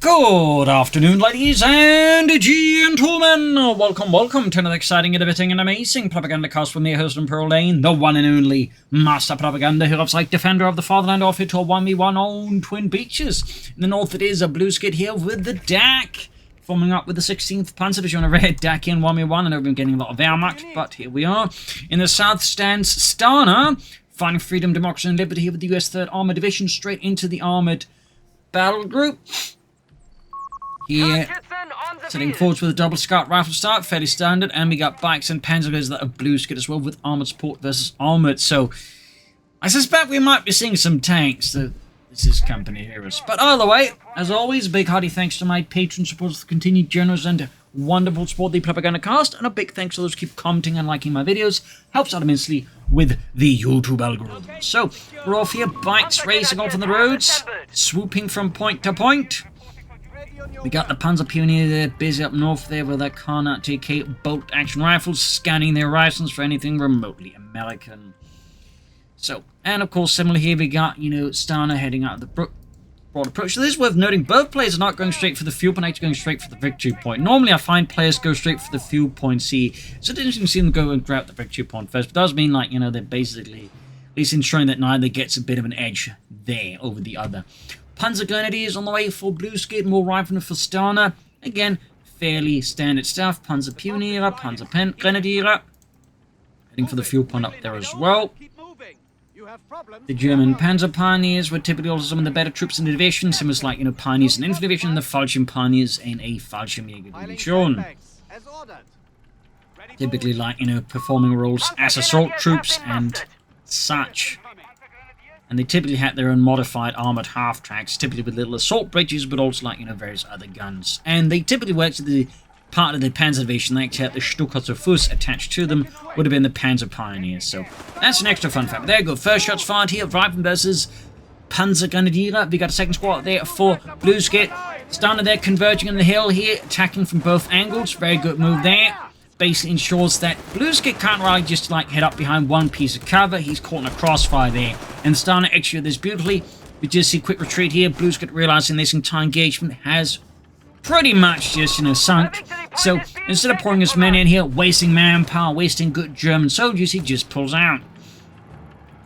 Good afternoon, ladies and gentlemen. Welcome to another exciting, innovating, and amazing Propagandacast with me, host and Pearl Lane, the one and only Master Propaganda, hero's like defender of the fatherland, off to a 1v1 on Twin Beaches. In the north, it is a Blueskid here with the DAK, forming up with the 16th Panzer Division, a red DAK in 1v1. I know we've been getting a lot of Wehrmacht, but here we are. In the south stands Stana, fighting freedom, democracy, and liberty here with the US 3rd Armoured Division, straight into the Armoured Battle Group. Here, setting forwards with a double scout rifle start, fairly standard, and we got bikes and panzers that are Blueskid as well with Armoured Support versus Armoured. So, I suspect we might be seeing some tanks. So this is company heroes. But either way, as always, a big hearty thanks to my patron supporters for continued generous and wonderful support the Propagandacast, and a big thanks to those who keep commenting and liking my videos. Helps out immensely with the YouTube algorithm. So, we're off here, bikes racing off on the roads, swooping from point to point. We got the Panzer Pioneer there, busy up north there with their Coh3 DAK bolt action rifles, scanning their horizons for anything remotely American. So, and of course, similar here, we got, Stana heading out of the broad approach. So this is worth noting, both players are not going straight for the fuel point, actually going straight for the victory point. Normally, I find players go straight for the fuel point, so it's interesting to see them go and grab the victory point first. But it does mean, they're basically at least ensuring that neither gets a bit of an edge there over the other. Panzer Grenadiers on the way for Blueskid, more riflemen for Stana. Again, fairly standard stuff. Panzer Pioneer, Panzer Grenadier. Heading for the fuel point up there as well. The German Panzer Pioneers were typically also some of the better troops in the division, similar to Pioneers in Infantry Division, and the Fallschirm Pioneers in a Fallschirmjäger Division. Typically performing roles as assault troops and such. And they typically had their own modified armoured half-tracks, typically with little assault bridges, but also various other guns. And they typically worked with the part of the Panzer Division, they actually had the Stukater Fuss attached to them, would have been the Panzer Pioneers. So that's an extra fun fact. There you go, first shots fired here, Rifleman versus Panzer Grenadier. We got a second squad there for Blueskid. Stana there converging on the hill here, attacking from both angles. Very good move there. Basically ensures that Blueskid can't really just head up behind one piece of cover. He's caught in a crossfire there. And Stana executed this beautifully. We just see quick retreat here. Blueskid realizing this entire engagement has pretty much just, sunk. So instead of pouring his men in here, wasting manpower, wasting good German soldiers, he just pulls out.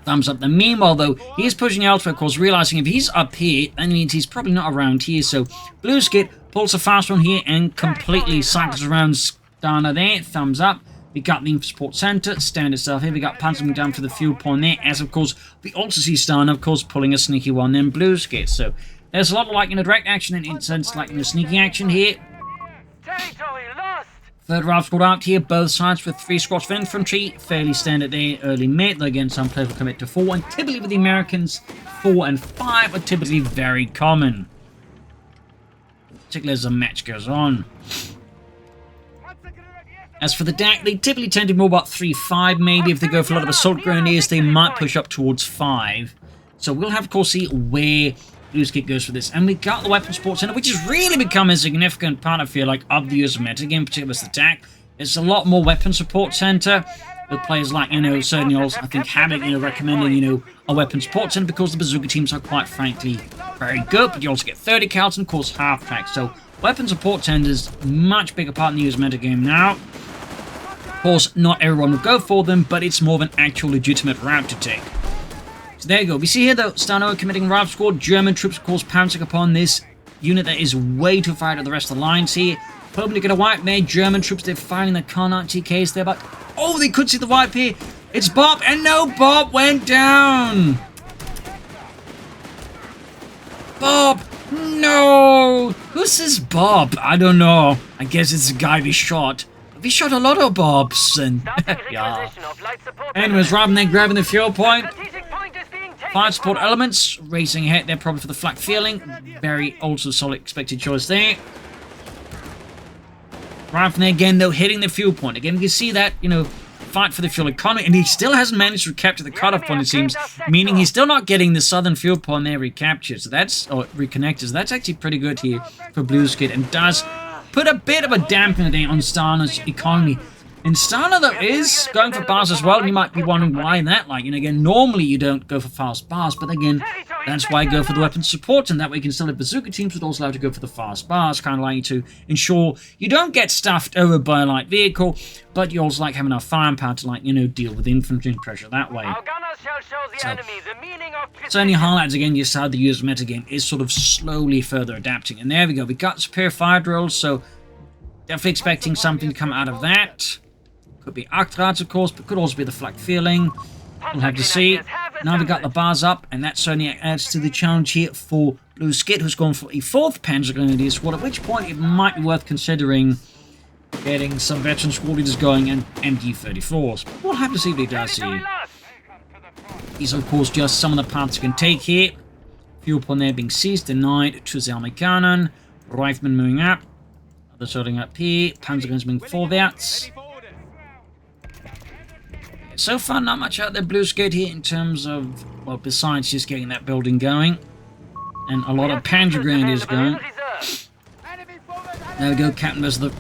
Thumbs up. Meanwhile, though, he is pushing elsewhere, of course, realizing if he's up here, that means he's probably not around here. So Blueskid pulls a fast one here and completely cycles around Stana there. Thumbs up. We got the support center, standard stuff here. We got Panzer down for the fuel point there, as of course we also see Stana, of course, pulling a sneaky one in Blueskid. So there's a lot of direct action and in sense sneaky action here. Third rifle squad out here, both sides with 3 squads of infantry, fairly standard there, early mid. Again, some players will commit to 4, and typically with the Americans, 4 and 5 are typically very common, particularly as the match goes on. As for the DAK, they typically tend to be more about 3-5 maybe. If they go for a lot of assault grenadiers, they might push up towards 5. So we'll have, of course, see where Blueskid goes for this. And we got the Weapon Support Center, which has really become a significant part, I feel like, of the US meta game, particularly with the DAK. It's a lot more Weapon Support Center, with players like, certainly also, I think, having, recommending, a Weapon Support Center, because the bazooka teams are, quite frankly, very good, but you also get 30 cals and, of course, half-tracks. So Weapon Support Center is a much bigger part in the US meta game now. Of course, not everyone will go for them, but it's more of an actual legitimate route to take. So there you go. We see here, though, Stana committing rifle squad. German troops, of course, pouncing upon this unit that is way too far out of the rest of the lines here. Hoping to get a wipe there. German troops, they're firing the Coh3 TKs there, but oh, they could see the wipe here. It's Bob, and no, Bob went down. Bob, no. Who's this Bob? I don't know. I guess it's the guy we shot. We shot a lot of Bobs, and yeah. Anyways, rather than grabbing the fuel point, fire support elements racing ahead. They're probably for the flak feeling. Very also solid expected choice there. Right from there again, though, hitting the fuel point. Again, you can see that, fight for the fuel economy, and he still hasn't managed to capture the cutoff point, it seems, meaning he's still not getting the southern fuel point there recaptured. So that's, or reconnected. So that's actually pretty good here for Blueskid, and does put a bit of a dampener there on Stana's economy. And Stana, though, is going for bars as well. You might be wondering why that. Again, normally you don't go for fast bars, but again, That's why I go for the weapon support, and that way you can still have bazooka teams, but also allow to go for the fast bars, kind of like to ensure you don't get stuffed over by a light vehicle, but you also like having enough firepower to, like, you know, deal with infantry and pressure that way. Our gunners shall show the enemy the meaning of precision. So only highlights again, you saw the US metagame is sort of slowly further adapting, and there we go. We got superior fire drills, so definitely expecting something to come out of that. Could be Arctrads, of course, but could also be the flak feeling. We'll have to see. Now we got the bars up, and that certainly adds to the challenge here for Blueskid, who's gone for a 4th Panzer Grenadier squad, at which point it might be worth considering getting some veteran squad leaders going and MG34s. But we'll have to see what he does here. These are, of course, just some of the paths you can take here. Fuel point there being seized, denied to the army cannon. Riflemen moving up. Others starting up here. Panzer guns being forwards. So far, not much out there, Blueskid here in terms of, well, besides just getting that building going. And a lot of Panzer Grenadiers going. There we go, Captain versus the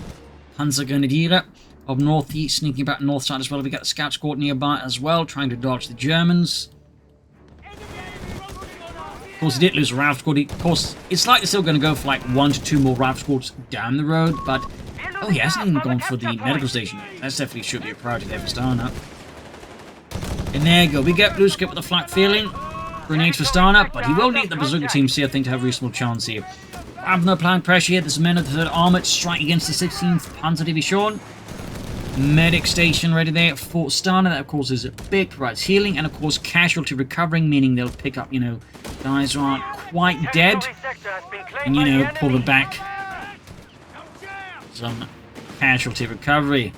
Panzer Grenadier of Northeast, sneaking back north side as well. We got the scout squad nearby as well, trying to dodge the Germans. Of course, he did lose a rifle squad. Of course, it's likely still going to go for like 1 to 2 more rifle squads down the road, but oh, he hasn't even gone for the medical station yet. That definitely should be a priority there for Stana. And there you go, we get Blueskid with the flak feeling. Grenades for Stana, but he will need the bazooka teams here, I think, to have a reasonable chance here. Having applying pressure here, there's men of the 3rd Armoured strike against the 16th Panzer Division. Medic station ready there for Stana. That, of course, is big, provides healing, and, of course, casualty recovering, meaning they'll pick up, you know, guys who aren't quite dead, and, you know, pull them back. Some casualty recovery.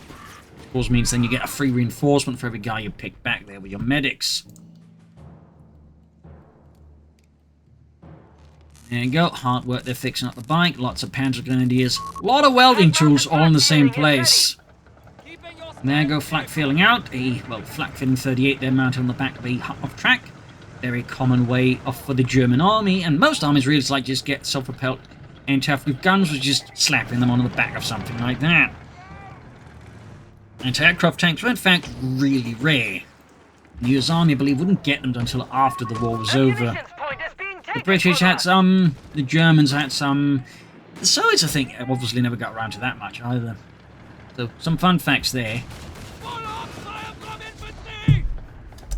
Of course, means then you get a free reinforcement for every guy you pick back there with your medics. There you go, hard work there fixing up the bike, lots of Panzer Grenadiers, a lot of welding tools all in the same place. And there you go, flak feeling out, flak feeling 38 there mounted on the back of a off-track. Very common way off for the German army, and most armies really just like just get self-propelled anti-aircraft guns with just slapping them on the back of something like that. Anti-aircraft tanks were in fact really rare. The US Army, I believe, wouldn't get them until after the war was over. The British had some, the Germans had some, the Soviets, I think, obviously never got around to that much either. So, some fun facts there.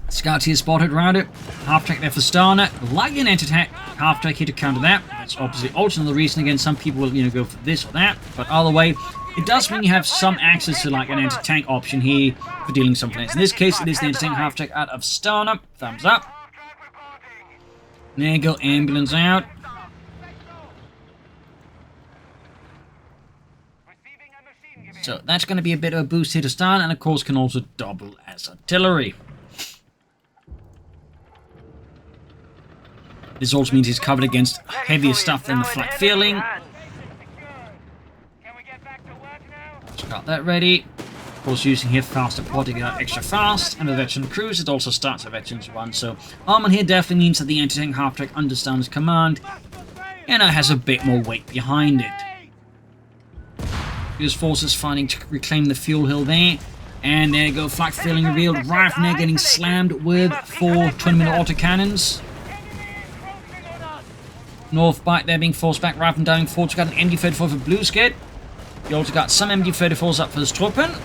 Scouts here spotted around it. Half-track there for Stana. Like an anti-tank, half-track here to counter that. That's obviously also another reason. Again, some people will, you know, go for this or that. But either way, it does mean you have some access to like an anti-tank option here for dealing something else. In this case, it is the anti-tank half-track out of Stana. Thumbs up. There you go, ambulance out. So that's going to be a bit of a boost here to Stana, and of course can also double as artillery. This also means he's covered against heavier stuff than the flak feeling. Got that ready. Of course, using here fast support to get out extra fast, and the veteran cruise, it also starts a veterans one. So armor here definitely means that the anti-tank half-track understands command, and it has a bit more weight behind it. US forces fighting to reclaim the fuel hill there, and there you go, flak feeling revealed. Rifle there getting slammed with 4 20-minute autocannons. North bite there being forced back, Rifle dying forward. Got an MG34 for Blueskid. You also got some MG34s up for the Struppen.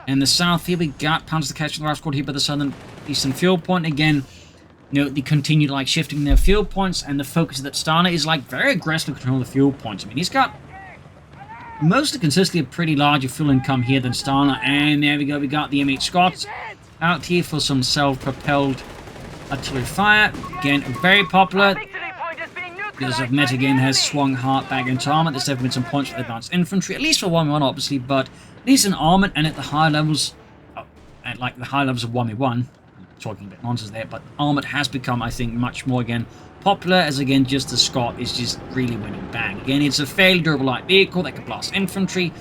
In the south here, we got Panzercaster Rifle Squad here by the southern eastern fuel point. Again, you know, they continue like shifting their fuel points, and the focus of that Stana is like very aggressively controlling the fuel points. I mean, he's got mostly consistently a pretty larger fuel income here than Stana. And there we go, we got the M8 Scots out here for some self-propelled artillery fire. Again, very popular. Because of meta game has swung hard back into armor. There's definitely been some points for advanced infantry, at least for 1v1 obviously, but at least in armored and at the high levels, at like the high levels of 1v1, talking a bit nonsense there, but armored has become, I think, much more again popular, as again just the Scot is just really winning bang. Again, it's a fairly durable light vehicle that can blast infantry,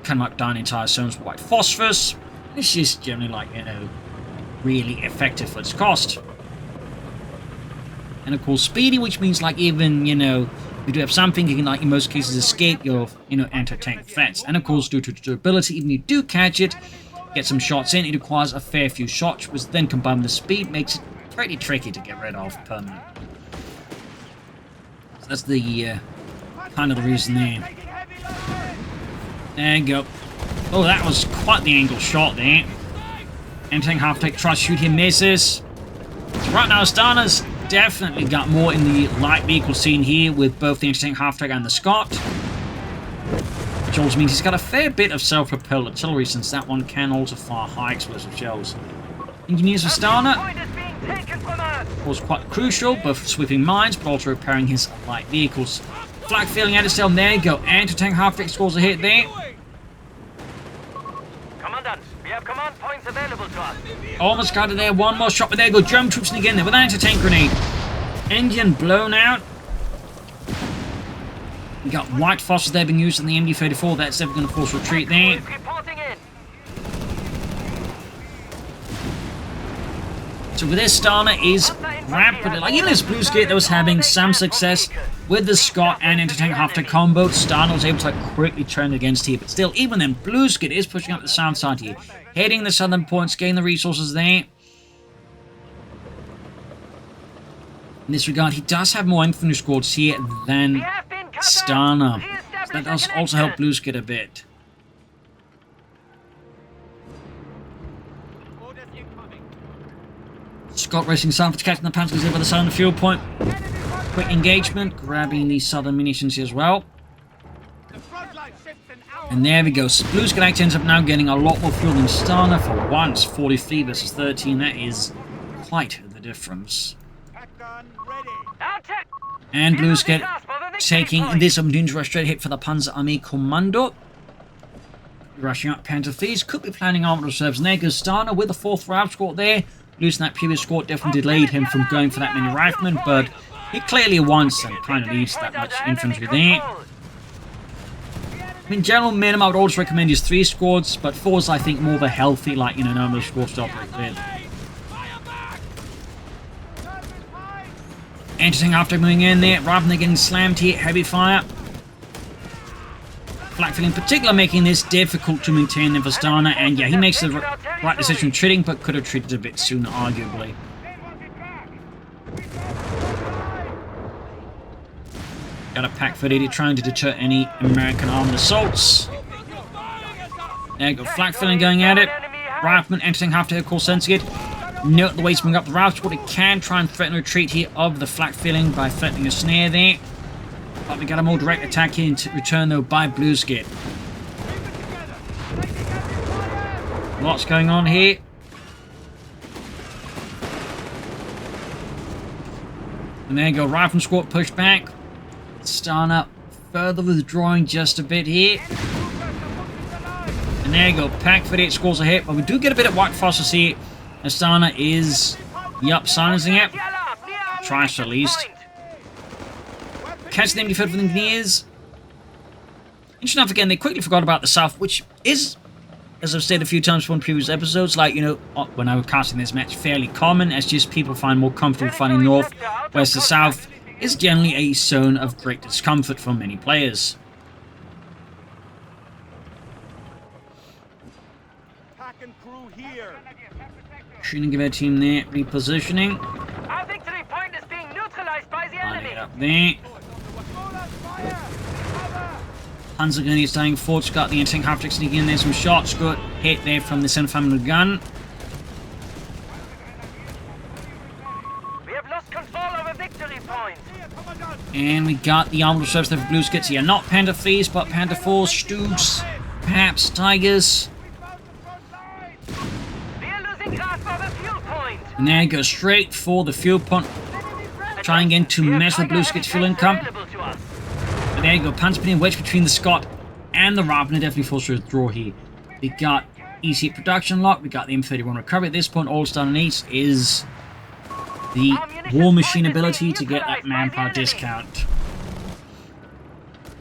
can knock down entire zones with white phosphorus. It's just generally like, you know, really effective for its cost. And of course speedy, which means like even, you know, you do have something, you can like in most cases escape your, you know, anti-tank threats. And of course due to durability, even if you do catch it, get some shots in, it requires a fair few shots, which then combined with the speed makes it pretty tricky to get rid of permanently. So that's the kind of the reason there. There you go. Oh, that was quite the angle shot there. Entering half-tech, tries to shoot him, misses. So right now, Stana's definitely got more in the light vehicle scene here with both the anti-tank half-tech and the Scott. Which also means he's got a fair bit of self-propelled artillery, since that one can also fire high explosive shells. Engineers for Stana was quite crucial, both for sweeping mines but also repairing his light vehicles. Flag filling at itself, there you go. Anti-tank half-tech scores a hit there. Commandant, we have command points available to us. Almost got it there, one more shot, but there you go. German troops sneak in there with an anti-tank grenade. Engine blown out. We got white phosphorus there being used on the MD-34. That's definitely going to force retreat there. Reporting in. So with this, Stana is rapidly, like even as Blueskid that was having some success with the Scott and anti-tank half-tech combo, Stana was able to quickly turn against here. But still, even then, Blueskid is pushing up the south side here, hitting the southern points, getting the resources there. In this regard, he does have more infantry squads here than Stana. So that does also help Blueskid a bit. Scott racing south to catch the Panzers here by the southern fuel point. Quick engagement, grabbing the southern munitions here as well. And there we go. Blueskid ends up now getting a lot more fuel than Stana for once. 43 versus 13. That is quite the difference. And Blueskid taking this opportunity to rush straight hit for the Panzer Army Commando. Rushing up Panther Thieves. Could be planning armored reserves. And there goes Stana with the 4th Rav squad there. Losing that previous squad definitely delayed him from going for that many riflemen, but he clearly wants and kind of needs that much infantry there. In general, minimum I would always recommend is 3 squads, but 4 is I think more the healthy, like, you know, number of squads to operate with. Interesting after moving in there, rather than getting slammed here, heavy fire. Blackfield in particular making this difficult to maintain for Stana, and yeah, he makes the right decision treating, but could have treated a bit sooner, arguably. Got a pack for idiot trying to deter any American armored assaults. There you go, flak filling going at it. Rifleman entering half to of course sensing it. Note the way to bring up the route squad. It can try and threaten a retreat here of the flak filling by threatening a snare there. But we got a more direct attack here in return though by Blueskid. Lots going on here. And there you go, Rifle squad pushed back. Stana further withdrawing just a bit here. And there you go, Pack for 8 scores a hit, but we do get a bit of white phosphorus here. Stana is, yup, silencing it. Tries to at least. Catch them defeated for the engineers. Interesting enough, again, they quickly forgot about the south, which is, as I've said a few times from previous episodes, like, you know, when I was casting this match, fairly common, as just people find more comfortable fighting north, whereas the south is generally a zone of great discomfort for many players. Shooting Gewehr team there, repositioning. Our victory point is being neutralized by the enemy. Up there. Panzer Grenadiers dying forward. Got the anti-tank half-tech sneaking in there. Some shots. Good hit there from the center-family gun. We have lost control over victory point. And we got the armored reserves there for Blueskid. Yeah, not Panther Thieves, but Panther 4s, Stoogs, perhaps Tigers. We are losing grasp of the fuel point. And there you go, straight for the fuel point. Trying again to mess with Blueskid's fuel income. But there you go, Panzer putting wedge between the Scott and the Ravner, definitely forced to withdraw here. We got easy production lock, we got the M31 recovery. At this point, all Stana needs is the war machine ability to get that manpower discount.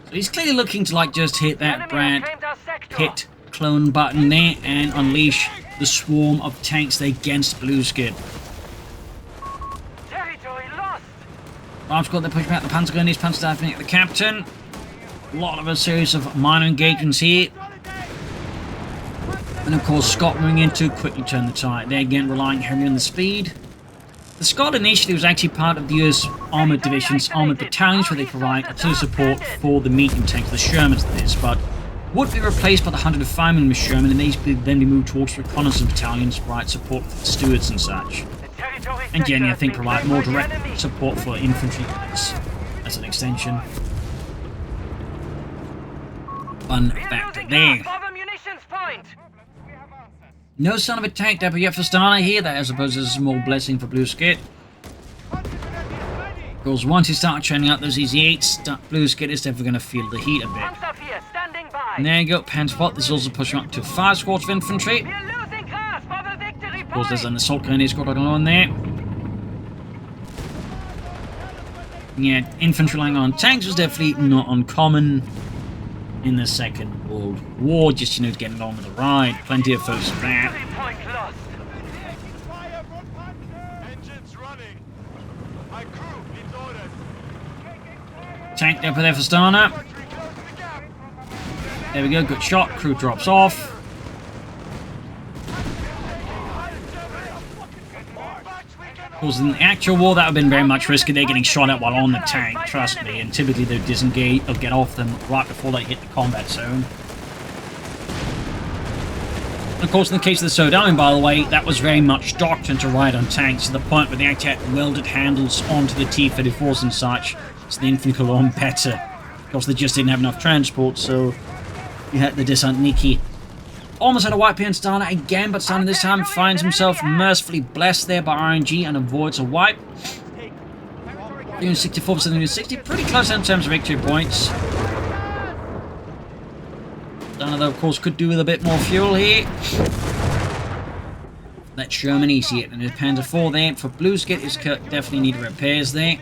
So he's clearly looking to like just hit that Brad hit clone button there and unleash the swarm of tanks against Blueskid. Territory lost. Arms got the pushing back the Panzer Grenadiers, Panzer diving at the captain. A lot of a series of minor engagements here. And of course Scott moving in to quickly turn the tide. There again relying heavily on the speed. The The Scot initially was actually part of the US Armoured Division's Armoured Battalions, where they provide artillery support for the medium tanks, the Shermans that is, but would be replaced by the 105mm Sherman, and these would then be moved towards reconnaissance battalions to provide support for the Stuarts and such. And Jenny, I think, provide more direct support for infantry as an extension. Fun factor there. No sign of a tank depot yet for Stana here. That I suppose is a small blessing for Blueskid. Of course, once you start churning out those EZ8s, Blueskid is definitely going to feel the heat a bit. And there you go, Panspot. This is also pushing up to 5 squads of infantry. Of course, there's an assault grenade squad right along there. Yeah, infantry lying on tanks was definitely not uncommon in the Second World War, just, you know, getting along with the ride. Plenty of folks for that. Tank depot there for Stana. There we go, good shot. Crew drops off. Of course, in the actual war, that would have been very much risky. They're getting shot at while on the tank, trust me. And typically they would disengage or get off them right before they hit the combat zone. And of course, in the case of the Sodan, by the way, that was very much doctrine to ride on tanks to the point where they actually had welded handles onto the T-34s and such, so the infantry could run better. Of course, they just didn't have enough transport, so you had the Descent Nikki. Almost had a wipe here in Stana again, but Stana this time finds himself mercifully blessed there by RNG and avoids a wipe. 64% 60, pretty close in terms of victory points. Stana, though, of course, could do with a bit more fuel here. Let Sherman easy it, and his Panzer IV there. For Blueskid, his Kirk definitely need repairs there.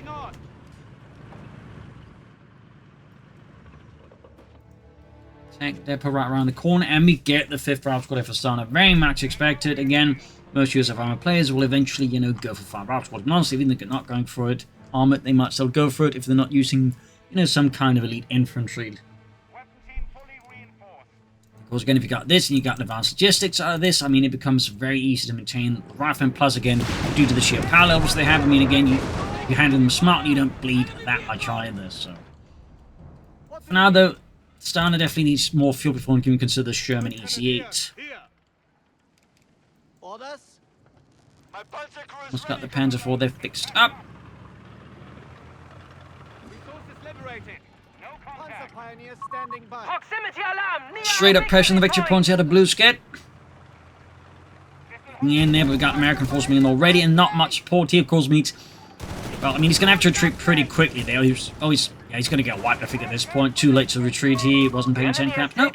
Tank depot right around the corner, and we get the 5th Rifle Squad for Stana. Very much expected. Again, most USF armor players will eventually, you know, go for 5 Rifle Squad. And honestly, even if they're not going for it, armored, they might still go for it if they're not using, you know, some kind of elite infantry. Of course, again, if you got this and you got advanced logistics out of this, I mean, it becomes very easy to maintain the riflemen. Plus, again, due to the sheer power levels they have, I mean, again, you handle them smartly, you don't bleed that much either. So, for now, though, Stana definitely needs more fuel before we can consider the Sherman EC8. Let's got the Panzer IV, they're fixed up. Straight up pressure on the victory points out of Blueskid. In there, but we got American force meeting already, and not much support here, of course, means. Well, I mean, he's going to have to retreat pretty quickly there. He's going to get wiped, I think, at this point. Too late to retreat here. Wasn't paying attention. Perhaps. No.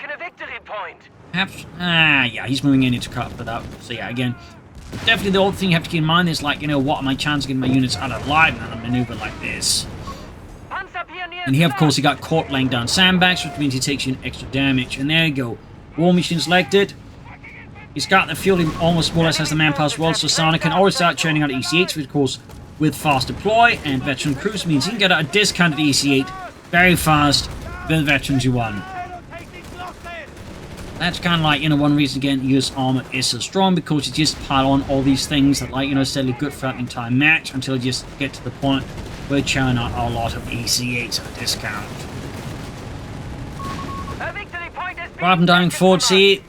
Perhaps. Yeah, he's moving in to cut it up. So, yeah, again, definitely the old thing you have to keep in mind is, like, you know, what are my chances of getting my units out of line in a maneuver like this? And here, of course, he got caught laying down sandbags, which means he takes in extra damage. And there you go. War machine selected. He's got the fuel, he almost more or less has the manpower as well, so Stana can always start churning out EC8s, which, of course, with fast deploy and veteran crews means he can get out a discounted EC8 very fast with veterans you won. That's kind of like, you know, one reason again US armor is so strong, because you just pile on all these things that, like, you know, steadily good throughout the entire match until you just get to the point where you churn out a lot of EC8s at a discount. Rather than dying forward, see,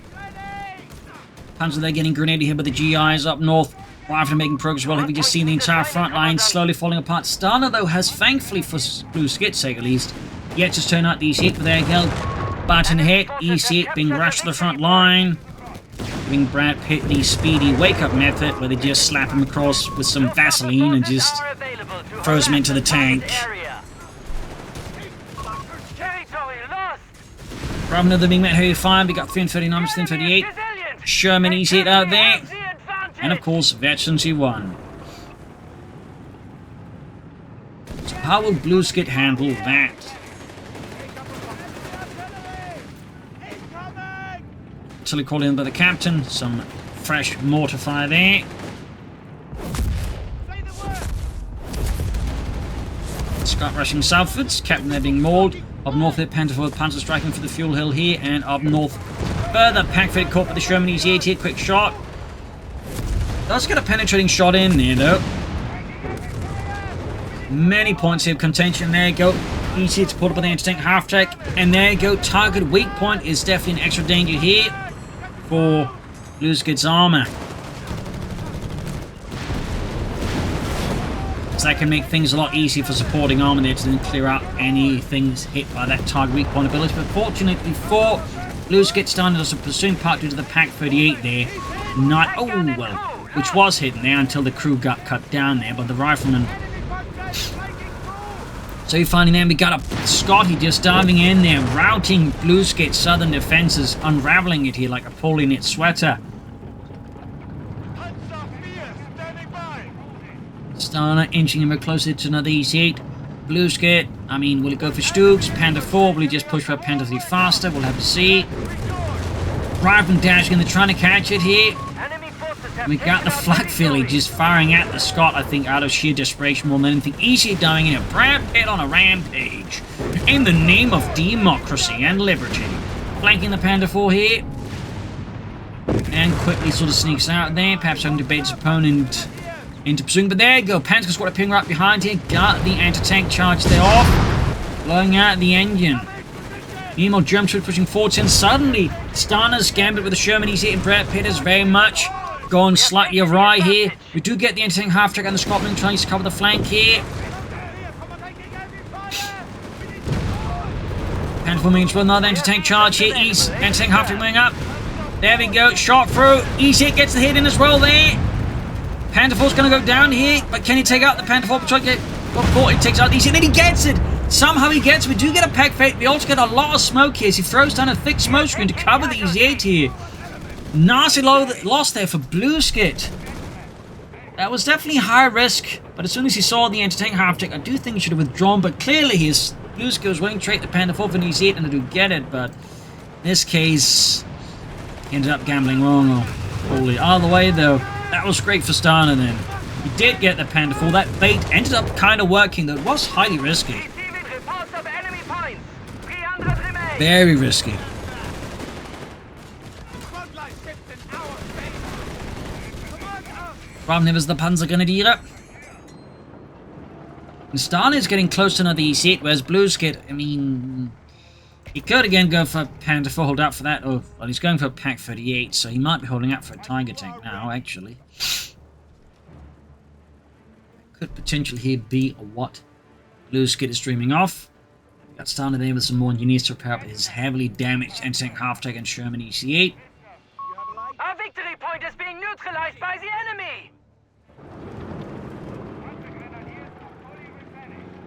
Panzer they're getting grenaded here by the GIs up north. Rather than making progress well, have we just seen the entire front line slowly falling apart. Stana, though, has thankfully, for Blueskid's sake at least, yet to turn out the EC8, but there you go. Button hit, EC8 being rushed to the front line. Giving Brad Pitt the speedy wake-up method, where they just slap him across with some Vaseline and just throws him into the tank. Rather than being met heavy fire, we got 339, 338. Sherman EC8 out there. And of course, veterans he won. So how will Blueskid handle that? Until he called in by the captain, some fresh mortar fire there. Scott rushing southwards, captain there being mauled. Up north there, Panzer striking for the fuel hill here, and up north further, Packfit caught with the Sherman EZ8 here, quick shot. Does get a penetrating shot in there, though. Many points here of contention. There you go. Easy to put up on the anti-tank half-track. And there you go. Target weak point is definitely an extra danger here for Blueskid's armor. So that can make things a lot easier for supporting armor there to then clear out any things hit by that target weak point ability. But fortunately for Blueskid, started as a pursuing part due to the PaK-38 there. Oh, well, which was hidden there until the crew got cut down there by the rifleman. So you're finding then we got a Scotty just diving in there, routing Blueskid's southern defenses, unraveling it here like a poorly knit sweater. Stana inching him closer to another EC8. Blueskid, I mean, will it go for Stooks? Panther 4, will he just push for Panther 3 faster? We'll have to see. Rifleman dashing, they're trying to catch it here. We got the flak filly just firing at the Scot, I think, out of sheer desperation more than anything. Easy dying in a Brad Pitt on a rampage. In the name of democracy and liberty. Flanking the Panther 4 here. And quickly sort of sneaks out there. Perhaps having to bait his opponent into pursuing. But there you go. Panther's got a ping right behind here. Got the anti-tank charge there off. Blowing out the engine. Meanwhile, German troops pushing forward. And suddenly, Stana's gambit with the Sherman E8 and Brad Pitt is very much gone slightly awry here. We do get the anti-tank half-track and the Scotland trying to cover the flank here. Panther 4 moving to another anti-tank charge here. East anti-tank half-track moving up. There we go. Shot through. E8 gets the hit in as well there. Panther 4's going to go down here, but can he take out the Panther 4? Try to get what he takes out the E8, then he gets it. Somehow he gets it. We do get a PaK-38. We also get a lot of smoke here as he throws down a thick smoke screen to cover the E8 here. Nasty loss there for Blueskid. That was definitely high risk, but as soon as he saw the anti-tank half-track, I do think he should have withdrawn, but clearly Blueskid was willing to trade the Panther 4 for an E8 and to get it, but in this case, he ended up gambling wrong or poorly. Either way, though, that was great for Stana then. He did get the Panther 4. That bait ended up kind of working, though it was highly risky. Very risky. Problem is the Panzergrenadiere. Stana is getting close to another E8, whereas Blueskid, I mean, he could again go for Panther 4, hold out for that, or well, he's going for a PaK-38, so he might be holding out for a Tiger tank now, actually. Could potentially here be what Blueskid is dreaming of. We got Stana there with some more engineers to repair up his heavily damaged anti-tank half-track and Sherman EC8. Our victory point is being neutralized by the enemy!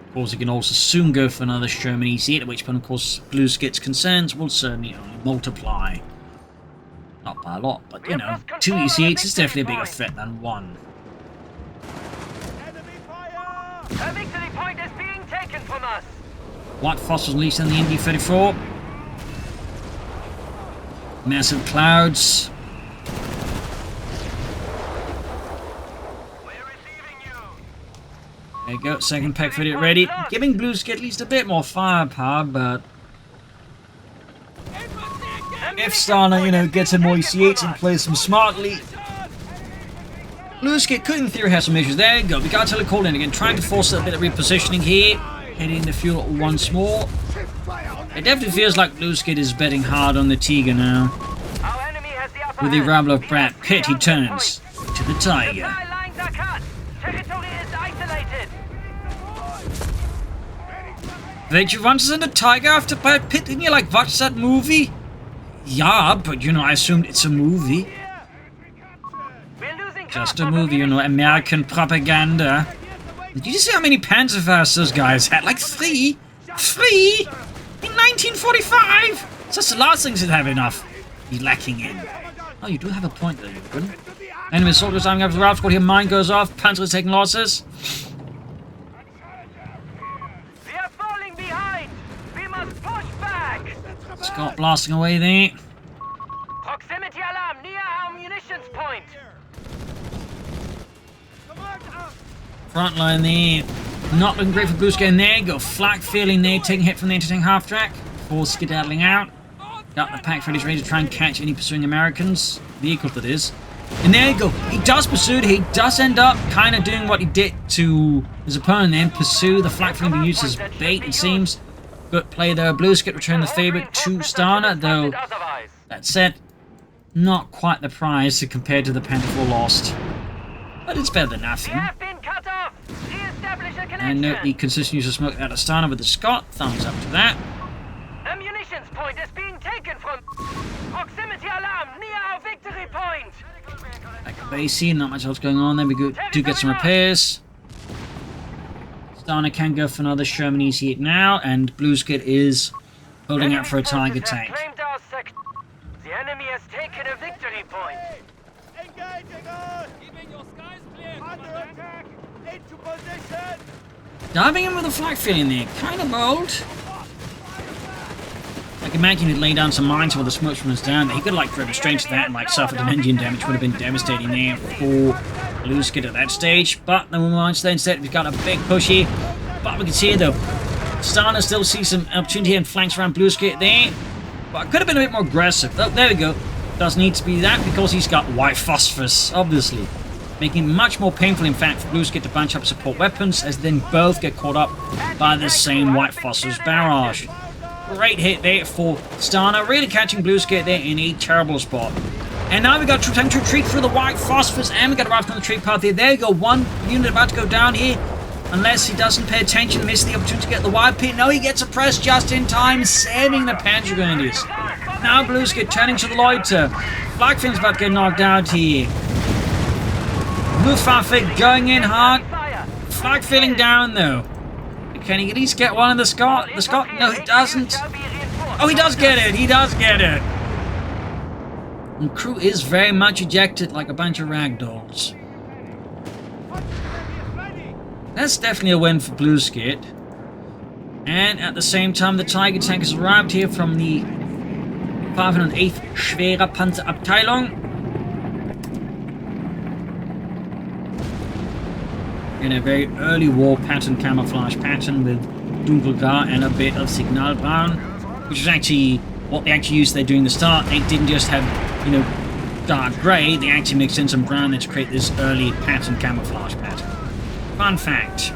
Of course, he can also soon go for another Sherman EC8, at which point, of course, Blueskid's concerns will certainly only multiply. Not by a lot, but, you know, 2 EC8s is definitely a bigger threat than 1. Our victory point is being taken from us! White Phosphorus released on the MD-34. Massive clouds. There you go, second PaK-38 ready. Giving Blueskid at least a bit more firepower, but if Stana, you know, gets in more EC8s and plays them smartly, Blueskid could in theory have some issues. There you go, we got to call in again, trying to force a bit of repositioning here. Hitting the fuel once more. It definitely feels like Blueskid is betting hard on the Tiger now. With the arrival of Brad Pitt, he turns to the Tiger. Did you run us into Tiger after Brad Pitt? Didn't you like watch that movie? Yeah, but you know, I assumed it's a movie. Just a movie, you know, American propaganda. Did you see how many Panzerfausts those guys had? Like 3? 3? In 1945? It's just the last things that have enough. He's lacking in. Oh, you do have a point there, Jürgen. Enemy soldiers arming up the Ralph squad here. Mine goes off. Panzer is taking losses. We are falling behind. We must push back. Scott blasting away there. Proximity alarm near our munitions point. Front line there. Not looking great for Blueskid. And there you go. Flak feeling there. Taking hit from the anti-tank half-track. 4 skedaddling out. Got the PaK-38 ready to try and catch any pursuing Americans. Vehicles, that is. And there you go. He does pursue. He does end up kind of doing what he did to his opponent then. Pursue the flak filling being used as bait, it seems. Good play there. Blueskid returned the favor to Stana, though that said, not quite the prize compared to the Pentacle lost. But it's better than nothing. And note the consistent use of smoke out of Stana with the Scott. Thumbs up to that. A munitions point is being taken from proximity alarm near our victory point. Back at base, not much else going on there. We do get some repairs. Stana can go for another Sherman E8 now, and Blueskid is holding out for a Tiger tank. The enemy has taken a victory point. Engaging us! Keeping your skies clear! Under attack! Into position! Diving in with a flak filling there, kind of bold. I can imagine he'd lay down some mines while the smoke was down. He could have like driven straight to that and like suffered an engine damage. Would have been devastating there for Blueskid at that stage. But no minds there. Instead, we've got a big push here. But we can see though, Stana still sees some opportunity and flanks around Blueskid there. But it could have been a bit more aggressive. Oh, there we go. Does need to be that because he's got white phosphorus, obviously. Making it much more painful, in fact, for Blueskid to bunch up support weapons, as then both get caught up by the same white phosphorus barrage. Great hit there for Stana, really catching Blueskid there in a terrible spot. And now we got time to retreat through the white phosphorus, and we got a raft on the retreat path there. There you go, one unit about to go down here. Unless he doesn't pay attention, miss the opportunity to get the wide pit. No, he gets a press just in time, saving the Panzer Grenadiers. Now Blueskid turning to the loiter. Flakfilm's about to get knocked out here. Luftwaffe going in hard. Flag filling down though. Can he at least get one of the Scott? The Scott? No, he doesn't. Oh, he does get it. He does get it. And crew is very much ejected like a bunch of ragdolls. That's definitely a win for Blueskid. And at the same time, the Tiger tank has arrived here from the 508th Schwere Panzerabteilung. In a very early war pattern, camouflage pattern with Dunkelgrau and a bit of Signalbraun, which is actually what they actually used there during the start. They didn't just have, you know, dark grey, they actually mixed in some brown there to create this early pattern camouflage pattern. Fun fact.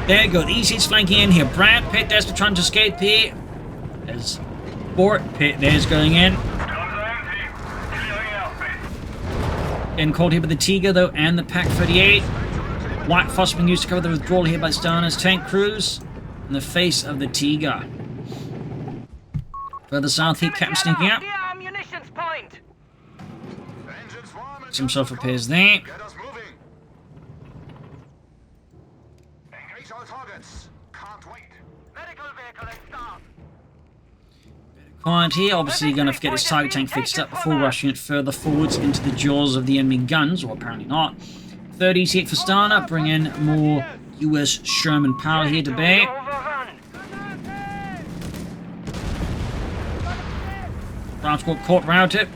There you go, the E8's flanking in here. Brad Pitt desperately trying to escape here. As Bort Pitt there's going in. Getting caught here by the Tiger though, and the Pack 38. White phosphorus being used to cover the withdrawal here by Stana's tank crews in the face of the Tiger. Further south here, Captain sneaking out. Some self-repairs there. Quiet here, obviously going to get this Tiger tank fixed up before rushing it further forwards into the jaws of the enemy guns, or apparently not. 30 hit for Stana, bring in more US Sherman power here to bear. Ground squad caught routed.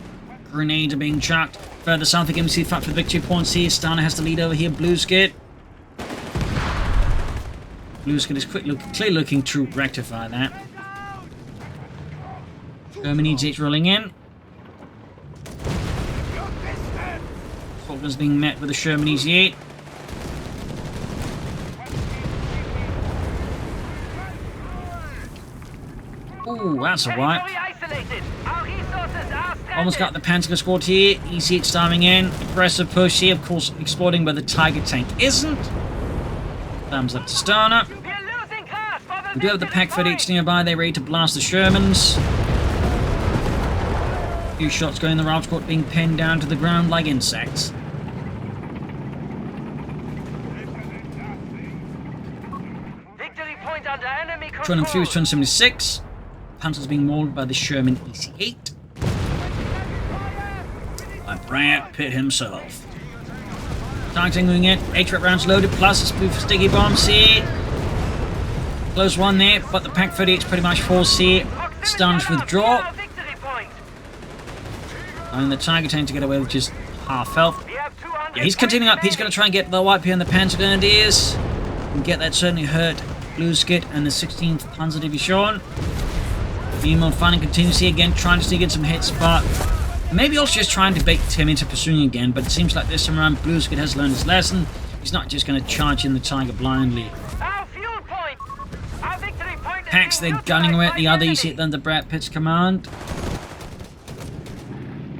Grenades are being chucked. Further south again, we see the fight for the victory points here. Stana has the lead over here. Blueskid. Blueskid is clearly looking to rectify that. Sherman E8 rolling in. Falkland's being met with a Sherman E8. Ooh, that's alright. Almost got the Panzer squad here. E8 starving in. Aggressive push here, of course, exploding, but the Tiger tank isn't. Thumbs up to Stana. We do have the Pack 38 nearby. They're ready to blast the Shermans. A few shots going, the route squad being pinned down to the ground like insects. Victory point under enemy control. 203 was 276. Panzer's being mauled by the Sherman E8. By Brad Pitt himself. Targeting moving in. 8 rounds loaded, plus a spoof of sticky bombs here. Close one there, but the Pack 38's pretty much forced here. Stana's withdraw. And the Tiger tank to get away with just half health. Yeah, he's continuing up. He's going to try and get the wipe here on the Panzer Grenadiers. And get that certainly hurt Blueskid and the 16th Panzer Division. Female fighting continues here again, trying to sneak in some hits, but Maybe also just trying to bait him into pursuing again, but it seems like this time around Blueskid has learned his lesson. He's not just going to charge in the Tiger blindly. Our fuel point! Our victory point is Packs, they're being gunning away at the other neutralized by E8 under Brad Pitt's command.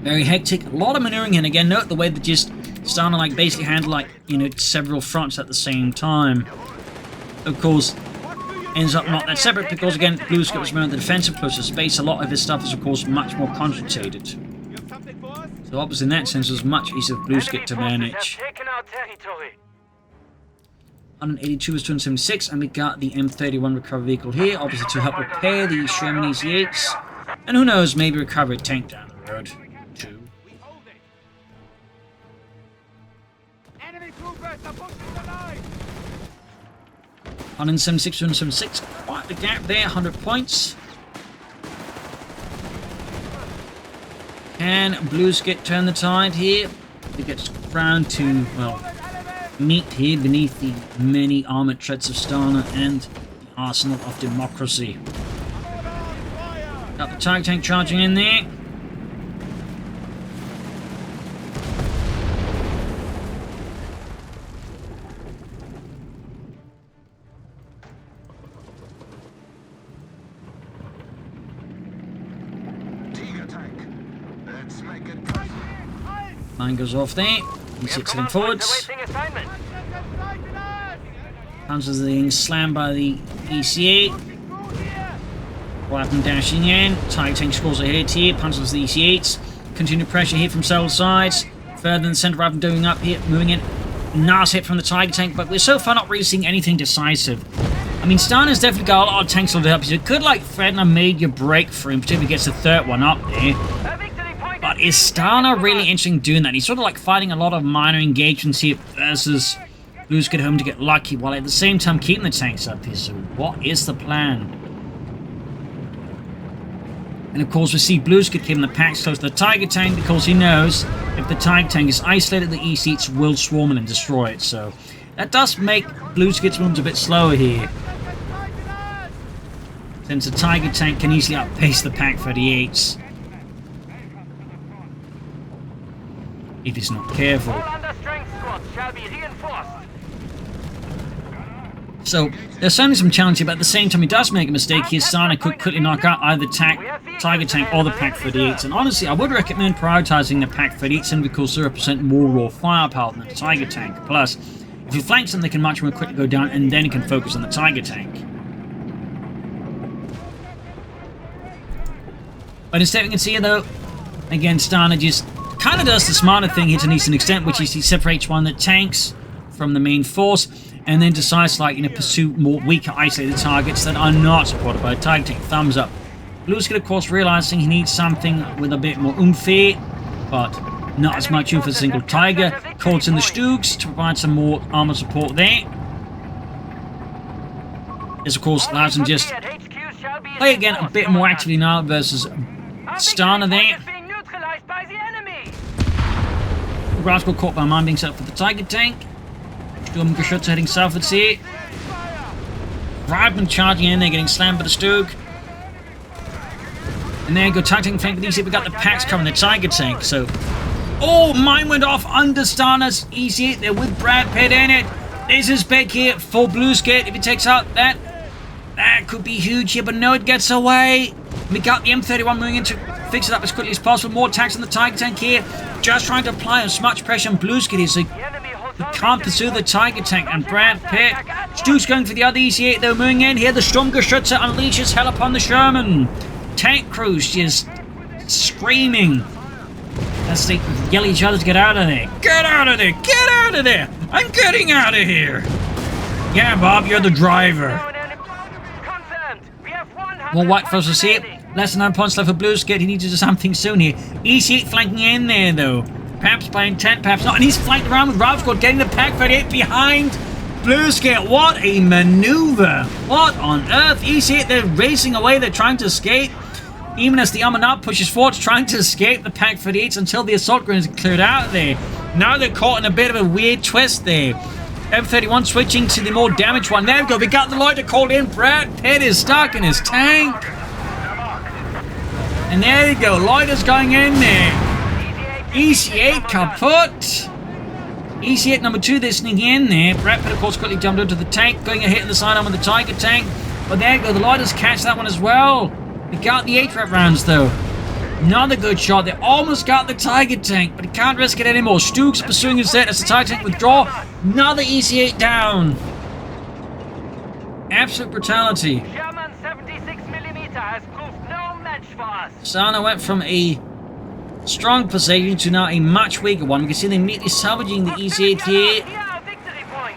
Very hectic. A lot of maneuvering in. Again, note the way they just Stana like basically handle like, you know, several fronts at the same time. Of course, ends up not that separate because again, Blueskid was more on the defensive closer space. A lot of his stuff is of course much more concentrated. You have something for us? So obviously in that sense, it was much easier for Blueskid to enemy manage. forces have taken our territory. 182 is 276, and we got the M31 recovery vehicle here, obviously to help repair the Sherman and E8s. And who knows, maybe recover a tank down the road, too. We hold it. Enemy troopers are pushing the line. 176, 276, quite the gap there, 100 points. Can Blueskid turn the tide here? He gets round to, well, meet here beneath the many armoured threats of Stana and the arsenal of democracy. Got the Tiger tank charging in there. Line goes off there. E6 heading forwards. Awaiting assignment. Panzers are being slammed by the EC8. Weapon dashing in. Tiger tank scores ahead here. Panzers the EC8s. Continued pressure here from several sides. Further in the centre, Weapon doing up here, moving in. Nice hit from the Tiger tank, but we're so far not really seeing anything decisive. I mean, Stana's definitely got a lot of tanks loaded up. So it could like threaten a major break for him, particularly gets the third one up there. But is Stana really interested in doing that? He's sort of like fighting a lot of minor engagements here versus Blueskid home to get lucky, while at the same time keeping the tanks up here. So what is the plan? And of course we see Blueskid keeping the packs close to the Tiger tank because he knows if the Tiger tank is isolated, the E-seats will swarm it and destroy it. So that does make Blueskid's moves a bit slower here, since the Tiger tank can easily outpace the Pack 38s. If he's not careful. All understrength squads shall be reinforced. So, there's certainly some challenge here, but at the same time he does make a mistake here. Stana could quickly knock out either Tiger tank or the Pack 38s. And honestly, I would recommend prioritizing the Pack 38s simply because they represent more raw firepower than the Tiger tank. Plus, if he flanks them, they can much more quickly go down, and then he can focus on the Tiger tank. But instead we can see here though, again Stana just kind of does the smarter thing here to an extent, which is he separates one of the tanks from the main force, and then decides to, like, you know, pursue more weaker isolated targets that are not supported by a Tiger tank. Thumbs up. Blueskid, of course, realizing he needs something with a bit more oomph here, but not as much oomph as a single Tiger. Calls in the Stoogs to provide some more armor support there. This, of course, allows him just play again a bit more actively now versus Stana there. Rascal caught by mine being set up for the Tiger tank. Sturmgeschütze heading southwards here. Reibman charging in there, getting slammed by the Stug. And there you go, Tiger tank flank with easy. We got the packs covering the Tiger tank. So, oh, mine went off under Stana's easy there with Brad Pitt in it. There's his pick here for Blueskid. If he takes out that could be huge here, but no, it gets away. We got the M31 moving in to fix it up as quickly as possible. More attacks on the Tiger tank here. Just trying to apply as much pressure on Blueskid here, so he can't pursue the Tiger tank. And Brad Pitt, Stu's going for the other EC8 though, moving in here. The Sturmgeschütze unleashes hell upon the Sherman. Tank crews just screaming as they yell at each other to get out of there. Get out of there! Get out of there! I'm getting out of here! Yeah, Bob, you're the driver. More white forces here. Less than 9 points left for Blueskid. He needs to do something soon here. EC8 flanking in there though. Perhaps by intent, perhaps not. And he's flanked around with Ravsquad, getting the Pack 38 behind Blueskid. What a maneuver! What on earth? EC8, they're racing away. They're trying to escape. Even as the Armoured pushes forward, trying to escape the Pack 38s until the assault grenades are cleared out there. Now they're caught in a bit of a weird twist there. M31 switching to the more damaged one. There we go. We got the loiter called in. Brad Pitt is stuck in his tank. And there you go. Loiter's going in there. EC8 kaput. EC8 number 2, they're sneaking in there. Brad Pitt, of course, quickly jumped into the tank, going a hit in the sidearm with the Tiger tank. But there you go, the Lighters catch that one as well. They got the 8-rep rounds, though. Another good shot. They almost got the Tiger tank, but he can't risk it anymore. Stukes pursuing instead as the Tiger tank withdraw. Another EC8 down. Absolute brutality. Sherman 76mm has proved no match for us. Stana went from a strong position to now a much weaker one. We can see them immediately salvaging the EC8 here. Near our victory point.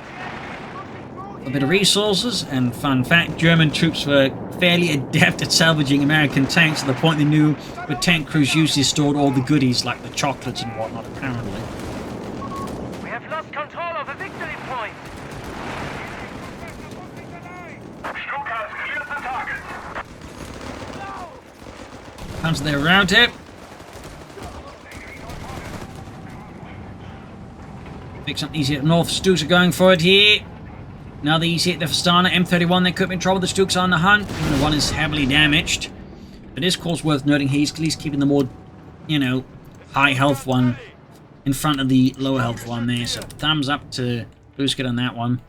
A bit of resources, and fun fact, German troops were fairly adept at salvaging American tanks to the point they knew the tank crews usually stored all the goodies like the chocolates and whatnot, apparently. We have lost control of a victory point. Comes there around it. Picks up easy at north. Stukes are going for it here. Now the EC8 there for Stana. M31, they could be in trouble. The Stukes are on the hunt. Even the one is heavily damaged. But it is, of course, worth noting he's at least keeping the more, you know, high health one in front of the lower health one there. So thumbs up to Blueskid on that one.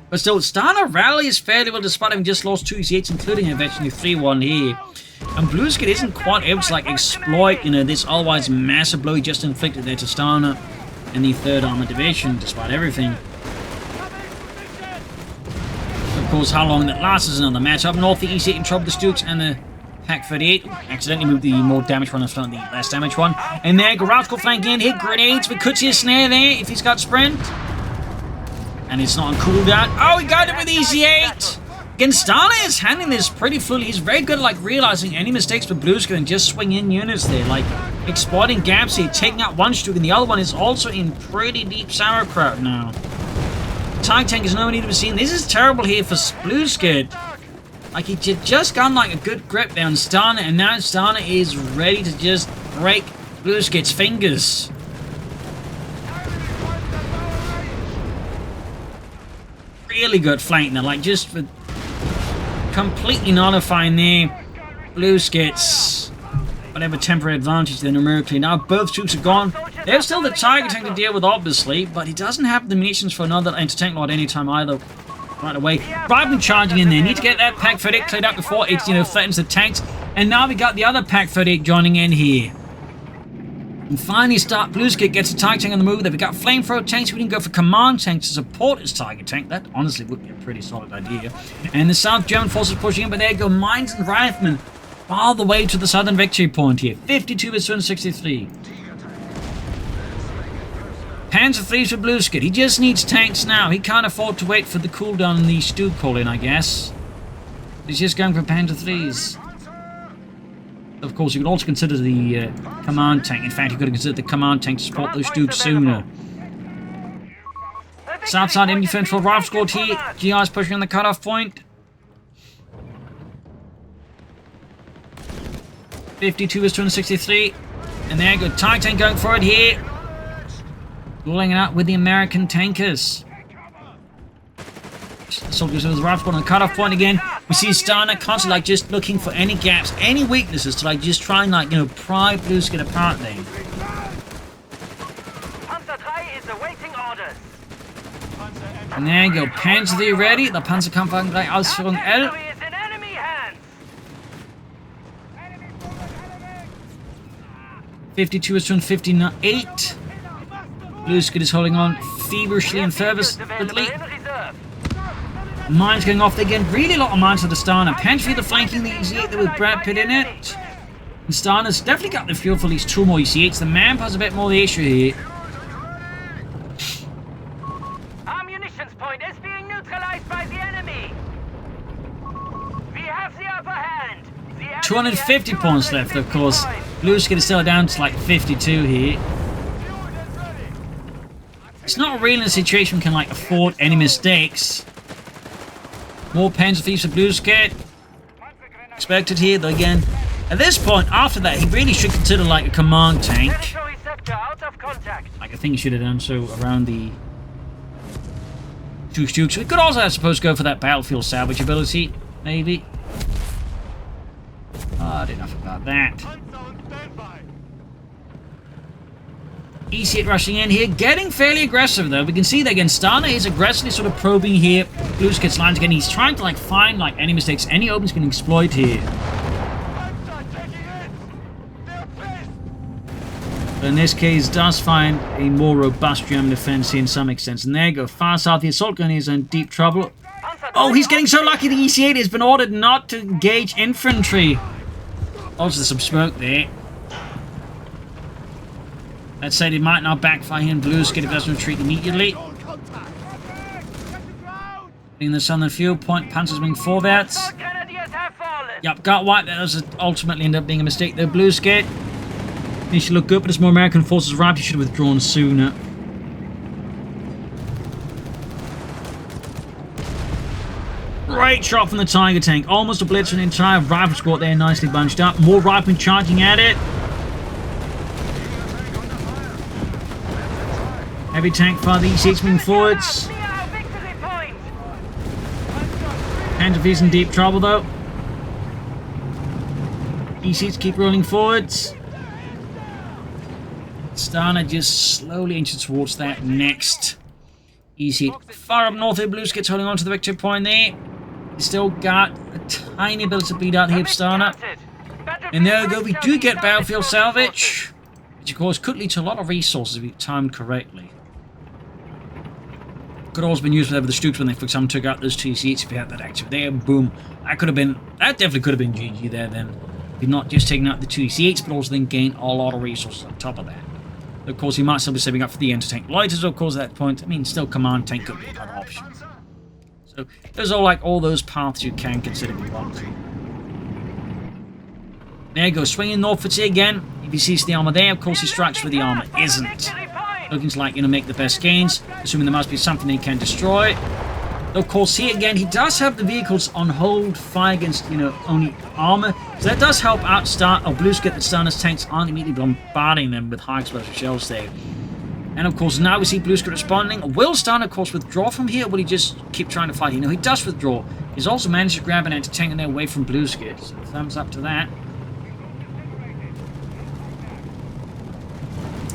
But still, Stana rallies fairly well despite having just lost 2 EC8s, including eventually 3-1 here. And Blueskid isn't quite able to, like, exploit, you know, this otherwise massive blow he just inflicted there to Stana and the 3rd Armored Division, despite everything. Of course, how long that lasts is another match. Up north, the EC8 in trouble, the Stukes and the Pak-38 accidentally moved the more damaged one in front of the less damaged one. And there, Gorazko flanking in, hit grenades. We could see a snare there if he's got sprint. And it's not on cooldown. Oh, he got it with EC8! Again, Stana is handling this pretty fully. He's very good at, like, realizing any mistakes with Blueskid and just swing in units there. Like, exploiting gaps here, taking out one Stuk, and the other one is also in pretty deep sauerkraut now. Tiger tank is nowhere near to be seen. This is terrible here for Blueskid. Like, he just got, like, a good grip down Stana, and now Stana is ready to just break Blueskid's fingers. Really good flank there, like, just for completely nullifying there Blueskid's whatever temporary advantage there numerically. Now both troops are gone. There's still the Tiger tank to deal with, obviously, but he doesn't have the munitions for another anti-tank lot anytime either. Right away. Bribing charging in there. Need to get that Pak-38 cleared up before it, you know, threatens the tanks. And now we got the other Pak-38 joining in here. And finally, Blueskid gets a Tiger tank on the move. They've got flamethrower tanks. We didn't go for command tanks to support his Tiger tank. That honestly would be a pretty solid idea. And the South German forces pushing in, but there go Mines and Riflemen all the way to the southern victory point here. 52 with 263. Panzer III's for Blueskid. He just needs tanks now. He can't afford to wait for the cooldown and the Stuk call-in, I guess. He's just going for Panzer III's. Of course, you could also consider the command tank. In fact, you could have considered the command tank to support those Stuks sooner. Southside enemy defense for Rifle Squad here. GI's pushing on the cutoff point. 52 is 263. And there you go. Tiger tank going for it here. Rolling it out with the American tankers. The soldiers with the rifle squad on the cutoff point again. We see Stana constantly, like, just looking for any gaps, any weaknesses to, like, just try and, like, you know, pry Blueskid apart there. Panzer III is awaiting orders. And there you go. Panzer III ready. The Panzerkampfwagen gleich Ausführung L. Victory is in enemy hands. 52 is 258. Blueskid is holding on feverishly and fervently. Mines going off again. Really a lot of mines for the Stana. Panzer the flanking the EC8 there with Brad Pitt in it. And Stana's definitely got the fuel for at least 2 more EC8s. The manpower's a bit more the issue here. Our munitions point is being neutralized by the enemy. We have the upper hand. 250 points left, of course. Blueskid is still down to like 52 here. It's not really a situation we can, like, afford any mistakes. More Panzer III's for Blueskid. Expected here, though, again. At this point, after that, he really should consider, like, a command tank. Like, I think he should have done so around the two Stuks. We could also, I suppose, go for that battlefield salvage ability, maybe. Oh, I didn't know about that. E8 rushing in here, getting fairly aggressive though. We can see that again, Stana is aggressively sort of probing here. Blueskid's lines again. He's trying to like find like any mistakes, any openings can exploit here. But in this case, does find a more robust German defense here in some extent. And there you go, far south, the assault gun is in deep trouble. Oh, he's getting so lucky the EC8 has been ordered not to engage infantry. Also, there's some smoke there. Let's say it might not backfire here in Blueskid if it doesn't retreat immediately. In the southern field, point Panzers wing forwards. Yep, got wiped. That was ultimately end up being a mistake there. Blueskid. He should look good, but as more American forces arrived, he should have withdrawn sooner. Great shot from the Tiger tank. Almost obliterated an entire rifle squad there, nicely bunched up. More riflemen charging at it. Heavy tank fire, the E6 moving forwards. Panzer's in deep trouble though. E6 keep rolling forwards. Stana just slowly inching towards that next E8. Far up north here, Blueskid's holding on to the victory point there. He's still got a tiny bit to bleed out here, Stana. And there we go, we do get battlefield salvage, which of course could lead to a lot of resources if we timed correctly. Could also been used with the Stooks when they, for example, took out those two seats. If you had that active there, boom. That definitely could have been GG there then. You've not just taken out the two C8s, but also then gain a lot of resources on top of that. Of course, he might still be saving up for the anti-tank lighters, of course, at that point. I mean, still command tank could be an option. So, there's all those paths you can consider if you want to. There you go, swinging northwards here again. If he sees the armor there, of course he strikes where the armor isn't. Looking to like, make the best gains, assuming there must be something he can destroy. Though, of course, here again, he does have the vehicles on hold, fire against, only armor. So that does help out Blueskid that Stana's tanks aren't immediately bombarding them with high explosive shells there. And of course, now we see Blueskid responding. Will Stana, of course, withdraw from here, or will he just keep trying to fight? He does withdraw. He's also managed to grab an anti-tank there away from Blueskid. So thumbs up to that.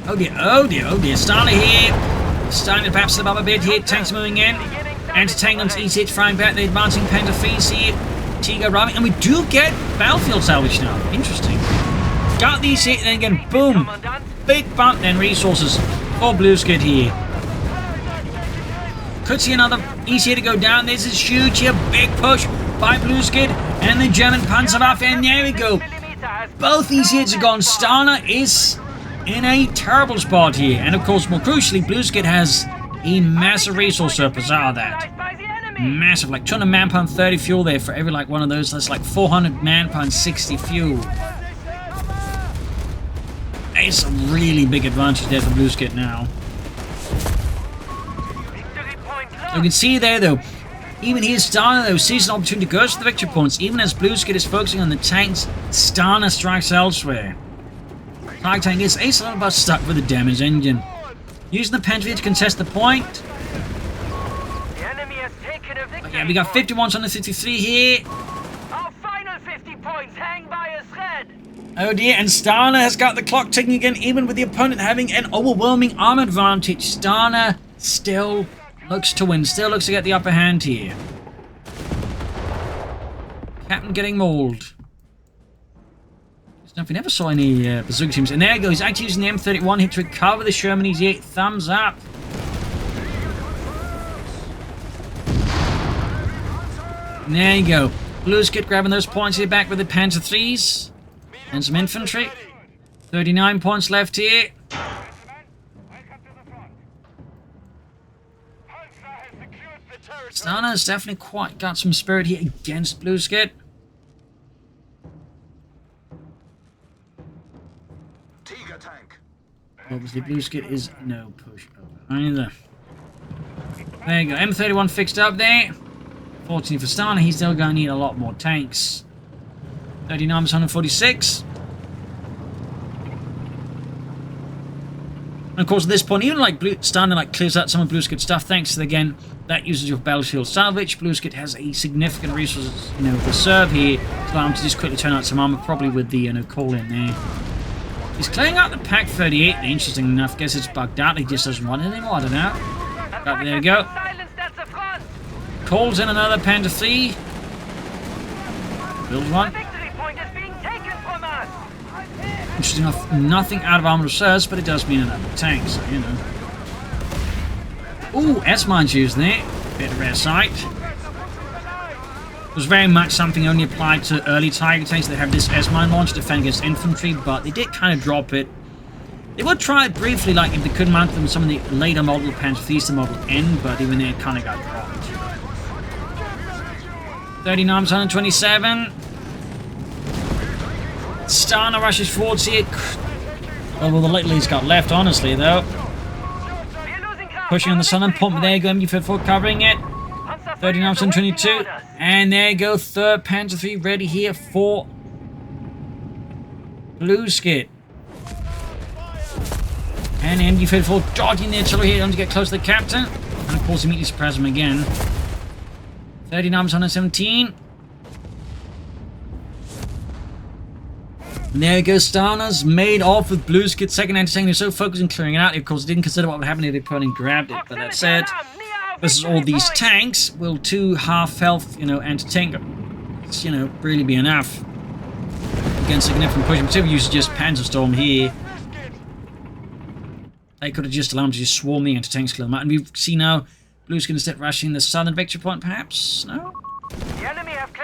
Oh dear, oh dear, oh dear. Stana here. Starting to perhaps slip up a bit here. Tanks moving in. Anti-tank onto E6 flying back. The advancing Panzer here. Tiga ramming. And we do get battlefield salvage now. Interesting. Got the E6 and then again, boom. Big bump then resources for Blueskid here. Could see another E6 to go down. This is huge here. Big push by Blueskid and the German Panzerwaffe. And there we go. Both E6s are gone. Stana is in a terrible spot here. And of course, more crucially, Blueskid has a massive resource surplus out of that. Massive, like 200 man-pound 30 fuel there for every like one of those. That's like 400 man-pound 60 fuel. It's a really big advantage there for Blueskid now. So you can see there though, even here Stana though sees an opportunity to go to the victory points. Even as Blueskid is focusing on the tanks, Stana strikes elsewhere. Tiger tank is a little bit stuck with the damaged engine. Using the Panzer to contest the point. But yeah, we got 51s on the 53 here. Our final 50 points hang by a thread. Oh dear, and Stana has got the clock ticking again, even with the opponent having an overwhelming arm advantage. Stana still looks to win, still looks to get the upper hand here. Captain getting mauled. Now, if we never saw any bazooka teams, and there he goes, he's actually using the M31 here to recover the Sherman and E8. Thumbs up. And there you go. Blueskid grabbing those points here back with the Panzer 3s. And some infantry. 39 points left here. Stana has definitely quite got some spirit here against Blueskid. Obviously, Blueskid is no push over either. There you go. M31 fixed up there. Fortunately for Stana, he's still going to need a lot more tanks. 39 was 146. And of course, at this point, even like Stana clears out some of Blueskid's stuff, thanks to again that usage of battlefield salvage. Blueskid has a significant resources, reserve here to allow him to just quickly turn out some armor, probably with the call in there. He's clearing out the Pack 38, interesting enough. Guess it's bugged out. He just doesn't want it anymore. I don't know. But there we go. Silenced at the front. Calls in another Panther 3. Builds one. The victory point is being taken from us. Interesting enough, nothing out of armored reserves, but it does mean another tank, so you know. Ooh, S-mines used there. Bit of rare sight. It was very much something only applied to early Tiger tanks that have this S-mine launch to defend against infantry, but they did kind of drop it. They would try it briefly, like if they could mount them with some of the later model Panther 3s to Model N, but even there it kind of got dropped. 39's 127. Stana rushes forwards here. Well, the little he's got left, honestly, though. Pushing on the southern pump, there you go, MG-54 covering it. 39's 122. And there you go, 3rd Panther 3 ready here for Blueskid. And MG-54 dodging the artillery here to get close to the captain. And of course, immediately suppress him again. 39's 117. And there you go, Stana's made off with Blueskid. Second anti-tank, they're so focused on clearing it out. Of course, didn't consider what would happen if they put and grabbed it. But that said, versus all these tanks, will 2 half-health, anti-tank, really be enough against significant push. Particularly use just Panzerstorm here. They could have just allowed him to just swarm the anti-tanks, clear them out. And we see now Blueskid instead rushing the southern victory point, perhaps? No?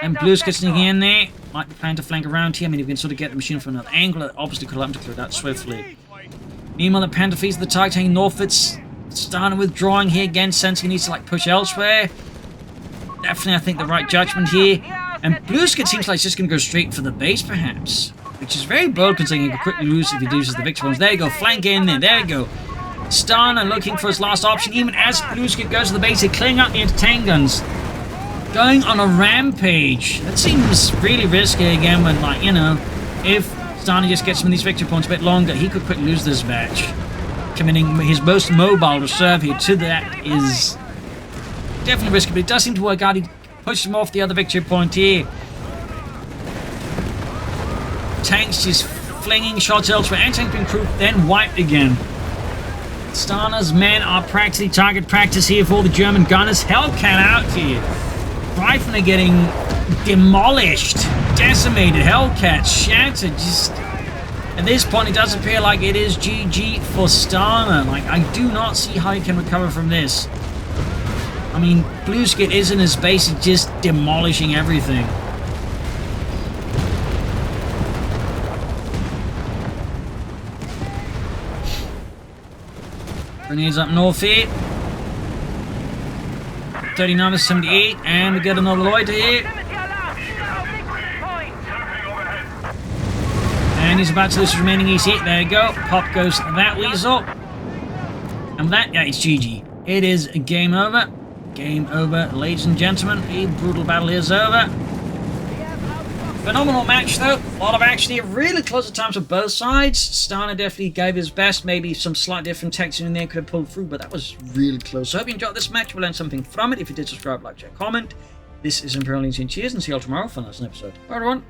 And Blueskid sneaking in there. Might be planning to flank around here. I mean, if we can sort of get the machine from another angle, it obviously could allow him to clear that swiftly. Meanwhile, the Panther feeds the Tiger tank northwards. Starting withdrawing here again, sensing he needs to push elsewhere. Definitely, I think, the right judgment here. And Blueskid seems like he's just going to go straight for the base, perhaps. Which is very bold, considering he could quickly lose if he loses the victory points. There you go, flank in there. There you go. Stana looking for his last option. Even as Blueskid goes to the base, he's clearing out the anti-tank guns. Going on a rampage. That seems really risky again when, if Stana just gets some of these victory points a bit longer, he could quickly lose this match. Committing his most mobile reserve here to that is definitely risky, but it does seem to work out. He pushes him off the other victory point here. Tanks just flinging shots elsewhere. Anti-tank being crew then wiped again. Stana's men are practically target practice here for the German gunners. Hellcat out here. Riflemen are getting demolished, decimated. Hellcat shattered. Just at this point, it does appear like it is GG for Stana. I do not see how he can recover from this. I mean, Blueskid is in his base, just demolishing everything. Grenades up north here. 39 to 78, and we get another loiter here. And he's about to lose his remaining EC8. There you go. Pop goes that weasel. And with that, yeah, it's GG. It is game over. Game over, ladies and gentlemen. A brutal battle is over. Phenomenal match, though. A lot of action here. Really close at times for both sides. Stana definitely gave his best. Maybe some slight different texture in there could have pulled through, but that was really close. So I hope you enjoyed this match. We'll learn something from it. If you did, subscribe, like, share, comment. This is Imperial Legion. Cheers, and see you all tomorrow for the next episode. Bye, everyone.